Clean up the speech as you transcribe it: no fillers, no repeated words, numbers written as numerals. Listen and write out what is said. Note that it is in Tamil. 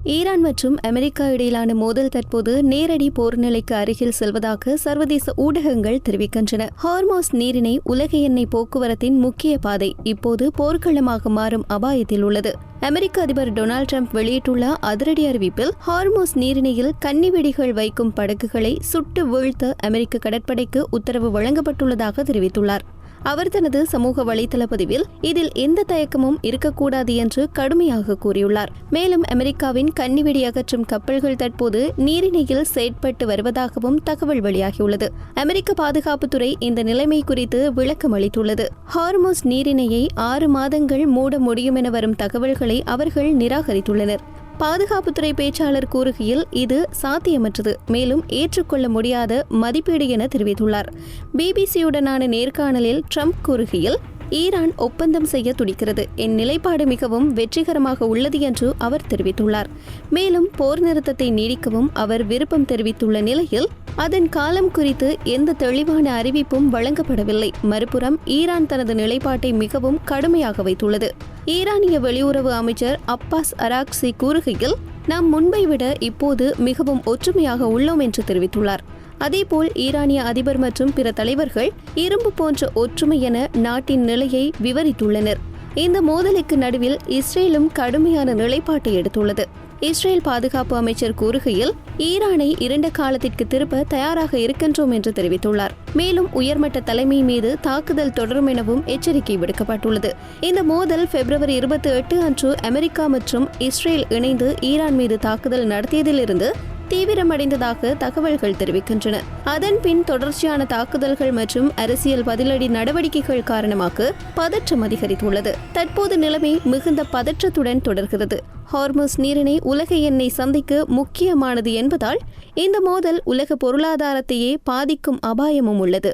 ஈரான் மற்றும் அமெரிக்கா இடையிலான மோதல் தற்போது நேரடி போர் நிலைக்கு அருகில் செல்வதாக சர்வதேச ஊடகங்கள் தெரிவிக்கின்றன. ஹார்மோஸ் நீரிணை உலக எண்ணெய் போக்குவரத்தின் முக்கிய பாதை இப்போது போர்க்களமாக மாறும் அபாயத்தில் உள்ளது. அமெரிக்க அதிபர் டொனால்டு டிரம்ப் வெளியிட்டுள்ள அதிரடி அறிவிப்பில் ஹார்மோஸ் நீரிணையில் கன்னிவெடிகள் வைக்கும் படகுகளை சுட்டு வீழ்த்த அமெரிக்க கடற்படைக்கு உத்தரவு வழங்கப்பட்டுள்ளதாக தெரிவித்துள்ளார். அவர் தனது சமூக வலைதள பதிவில் இதில் எந்த தயக்கமும் இருக்கக்கூடாது என்று கடுமையாக கூறியுள்ளார். மேலும் அமெரிக்காவின் கன்னிவெடி அகற்றும் கப்பல்கள் தற்போது நீரிணையில் செயற்பட்டு வருவதாகவும் தகவல் வெளியாகியுள்ளது. அமெரிக்க பாதுகாப்புத்துறை இந்த நிலைமை குறித்து விளக்கம் அளித்துள்ளது. ஹார்மோஸ் நீரிணையை 6 மாதங்கள் மூட முடியும் என வரும் தகவல்களை அவர்கள் நிராகரித்துள்ளனர். பாதுகாப்புத்துறை பேச்சாளர் கூறுகையில் இது சாத்தியமற்றது, மேலும் ஏற்றுக்கொள்ள முடியாத மதிப்பீடு என தெரிவித்துள்ளார். பிபிசியுடனான நேர்காணலில் ட்ரம்ப் கூறுகையில், ஈரான் ஒப்பந்தம் செய்ய துடிக்கிறது, என் நிலைப்பாடு மிகவும் வெற்றிகரமாக உள்ளது என்று அவர் தெரிவித்துள்ளார். மேலும் போர் நிறுத்தத்தை நீடிக்கவும் அவர் விருப்பம் தெரிவித்துள்ள நிலையில் அதன் காலம் குறித்து எந்த தெளிவான அறிவிப்பும் வழங்கப்படவில்லை. மறுபுறம் ஈரான் தனது நிலைப்பாட்டை மிகவும் கடுமையாக வைத்துள்ளது. ஈரானிய வெளியுறவு அமைச்சர் அப்பாஸ் அராக்சி கூறுகையில், நாம் முன்பை விட இப்போது மிகவும் ஒற்றுமையாக உள்ளோம் என்று தெரிவித்துள்ளார். அதேபோல் ஈரானிய அதிபர் மற்றும் பிற தலைவர்கள் இரும்பு போன்ற ஒற்றுமை என நாட்டின் நிலையை விவரித்துள்ளனர். இந்த மோதலுக்கு நடுவில் இஸ்ரேலும் கடுமையான நிலைப்பாட்டை எடுத்துள்ளது. இஸ்ரேல் பாதுகாப்பு அமைச்சர் கூறுகையில், ஈரானை இருண்ட காலத்திற்கு திருப்ப தயாராக இருக்கின்றோம் என்று தெரிவித்துள்ளார். மேலும் உயர்மட்ட தலைமை மீது தாக்குதல் தொடரும் எனவும் எச்சரிக்கை விடுக்கப்பட்டுள்ளது. இந்த மோதல் February 28 அன்று அமெரிக்கா மற்றும் இஸ்ரேல் இணைந்து ஈரான் மீது தாக்குதல் நடத்தியதிலிருந்து தீவிரமடைந்ததாக தகவல்கள் தெரிவிக்கின்றன. அதன் பின் தொடர்ச்சியான தாக்குதல்கள் மற்றும் அரசியல் பதிலடி நடவடிக்கைகள் காரணமாக பதற்றம் அதிகரித்துள்ளது. தற்போது நிலைமை மிகுந்த பதற்றத்துடன் தொடர்கிறது. ஹார்மோஸ் நீரிணை உலக எண்ணெய் சந்தைக்கு முக்கியமானது என்பதால் இந்த மோதல் உலக பொருளாதாரத்தையே பாதிக்கும் அபாயமும் உள்ளது.